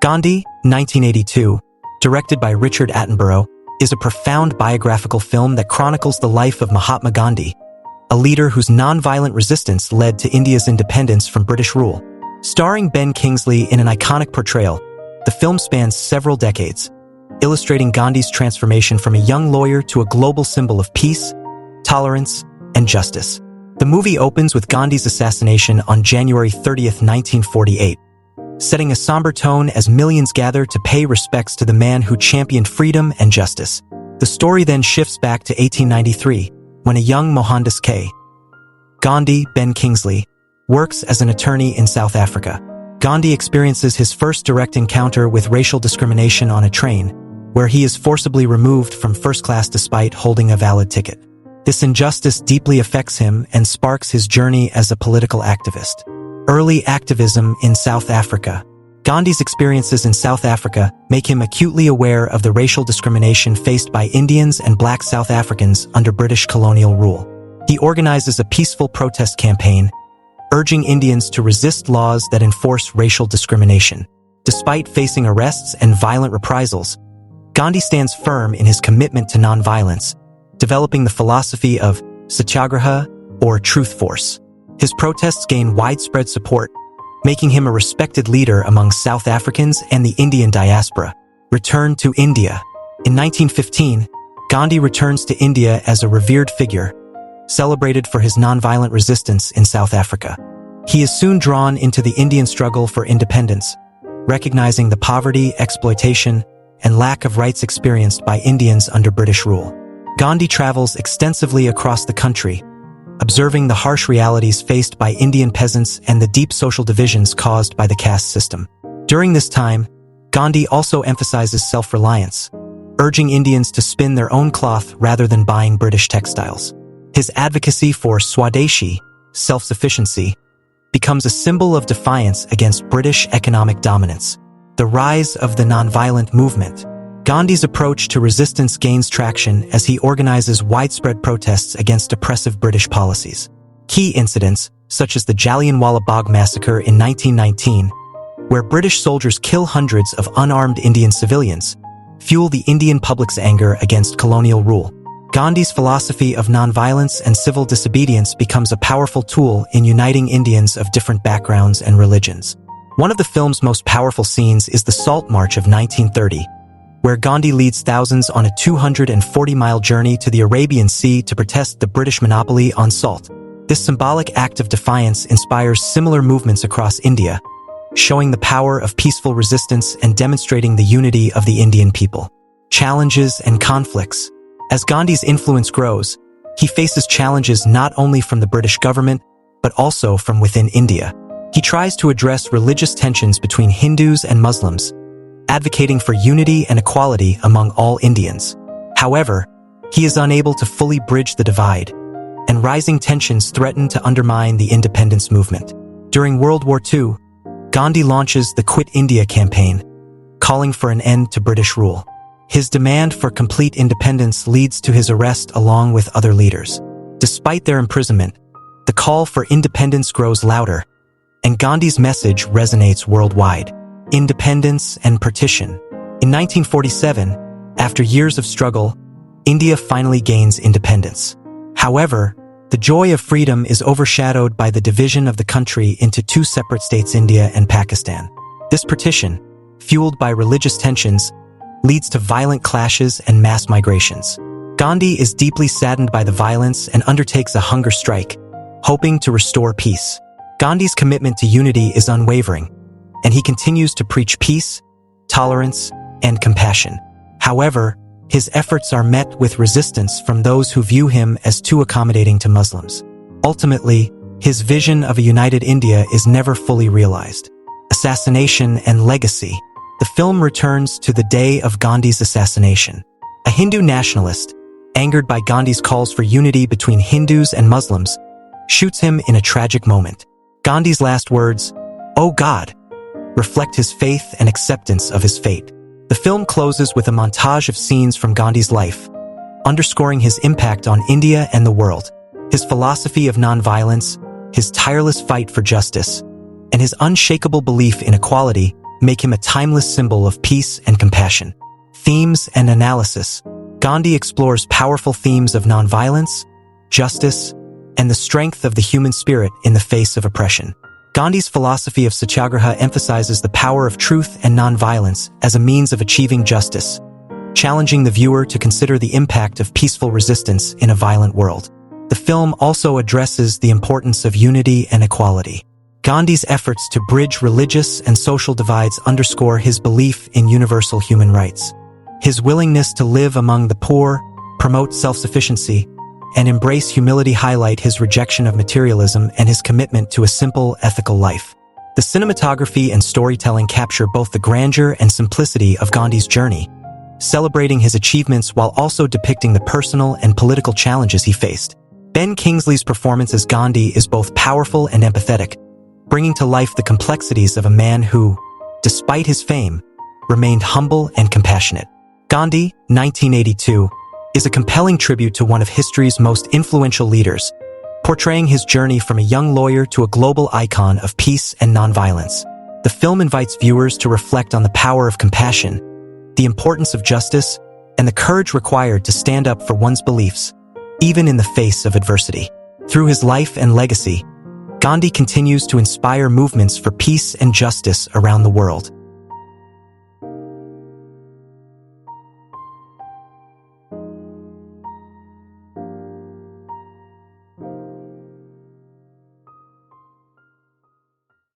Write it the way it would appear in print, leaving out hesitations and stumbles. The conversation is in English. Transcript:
Gandhi, 1982, directed by Richard Attenborough, is a profound biographical film that chronicles the life of Mahatma Gandhi, a leader whose non-violent resistance led to India's independence from British rule. Starring Ben Kingsley in an iconic portrayal, the film spans several decades, illustrating Gandhi's transformation from a young lawyer to a global symbol of peace, tolerance, and justice. The movie opens with Gandhi's assassination on January 30, 1948, setting a somber tone as millions gather to pay respects to the man who championed freedom and justice. The story then shifts back to 1893, when a young Mohandas K. Gandhi, Ben Kingsley, works as an attorney in South Africa. Gandhi experiences his first direct encounter with racial discrimination on a train, where he is forcibly removed from first class despite holding a valid ticket. This injustice deeply affects him and sparks his journey as a political activist. Early activism in South Africa. Gandhi's experiences in South Africa make him acutely aware of the racial discrimination faced by Indians and black South Africans under British colonial rule. He organizes a peaceful protest campaign, urging Indians to resist laws that enforce racial discrimination. Despite facing arrests and violent reprisals, Gandhi stands firm in his commitment to nonviolence, developing the philosophy of satyagraha, or truth force. His protests gain widespread support, making him a respected leader among South Africans and the Indian diaspora. Return to India. In 1915, Gandhi returns to India as a revered figure, celebrated for his nonviolent resistance in South Africa. He is soon drawn into the Indian struggle for independence, recognizing the poverty, exploitation, and lack of rights experienced by Indians under British rule. Gandhi travels extensively across the country, observing the harsh realities faced by Indian peasants and the deep social divisions caused by the caste system. During this time, Gandhi also emphasizes self-reliance, urging Indians to spin their own cloth rather than buying British textiles. His advocacy for Swadeshi, self-sufficiency, becomes a symbol of defiance against British economic dominance. The rise of the nonviolent movement. Gandhi's approach to resistance gains traction as he organizes widespread protests against oppressive British policies. Key incidents, such as the Jallianwala Bagh massacre in 1919, where British soldiers kill hundreds of unarmed Indian civilians, fuel the Indian public's anger against colonial rule. Gandhi's philosophy of nonviolence and civil disobedience becomes a powerful tool in uniting Indians of different backgrounds and religions. One of the film's most powerful scenes is the Salt March of 1930, where Gandhi leads thousands on a 240-mile journey to the Arabian Sea to protest the British monopoly on salt. This symbolic act of defiance inspires similar movements across India, showing the power of peaceful resistance and demonstrating the unity of the Indian people. Challenges and conflicts. As Gandhi's influence grows, he faces challenges not only from the British government, but also from within India. He tries to address religious tensions between Hindus and Muslims, advocating for unity and equality among all Indians. However, he is unable to fully bridge the divide, and rising tensions threaten to undermine the independence movement. During World War II, Gandhi launches the Quit India campaign, calling for an end to British rule. His demand for complete independence leads to his arrest along with other leaders. Despite their imprisonment, the call for independence grows louder, and Gandhi's message resonates worldwide. Independence and partition. In 1947, after years of struggle, India finally gains independence. However, the joy of freedom is overshadowed by the division of the country into two separate states, India and Pakistan. This partition, fueled by religious tensions, leads to violent clashes and mass migrations. Gandhi is deeply saddened by the violence and undertakes a hunger strike, hoping to restore peace. Gandhi's commitment to unity is unwavering, and he continues to preach peace, tolerance, and compassion. However, his efforts are met with resistance from those who view him as too accommodating to Muslims. Ultimately, his vision of a united India is never fully realized. Assassination and legacy. The film returns to the day of Gandhi's assassination. A Hindu nationalist, angered by Gandhi's calls for unity between Hindus and Muslims, shoots him in a tragic moment. Gandhi's last words, "Oh God," reflect his faith and acceptance of his fate. The film closes with a montage of scenes from Gandhi's life, underscoring his impact on India and the world. His philosophy of nonviolence, his tireless fight for justice, and his unshakable belief in equality make him a timeless symbol of peace and compassion. Themes and analysis. Gandhi explores powerful themes of nonviolence, justice, and the strength of the human spirit in the face of oppression. Gandhi's philosophy of satyagraha emphasizes the power of truth and nonviolence as a means of achieving justice, challenging the viewer to consider the impact of peaceful resistance in a violent world. The film also addresses the importance of unity and equality. Gandhi's efforts to bridge religious and social divides underscore his belief in universal human rights. His willingness to live among the poor, promote self-sufficiency, and embrace humility highlight his rejection of materialism and his commitment to a simple, ethical life. The cinematography and storytelling capture both the grandeur and simplicity of Gandhi's journey, celebrating his achievements while also depicting the personal and political challenges he faced. Ben Kingsley's performance as Gandhi is both powerful and empathetic, bringing to life the complexities of a man who, despite his fame, remained humble and compassionate. Gandhi, 1982, is a compelling tribute to one of history's most influential leaders, portraying his journey from a young lawyer to a global icon of peace and nonviolence. The film invites viewers to reflect on the power of compassion, the importance of justice, and the courage required to stand up for one's beliefs, even in the face of adversity. Through his life and legacy, Gandhi continues to inspire movements for peace and justice around the world.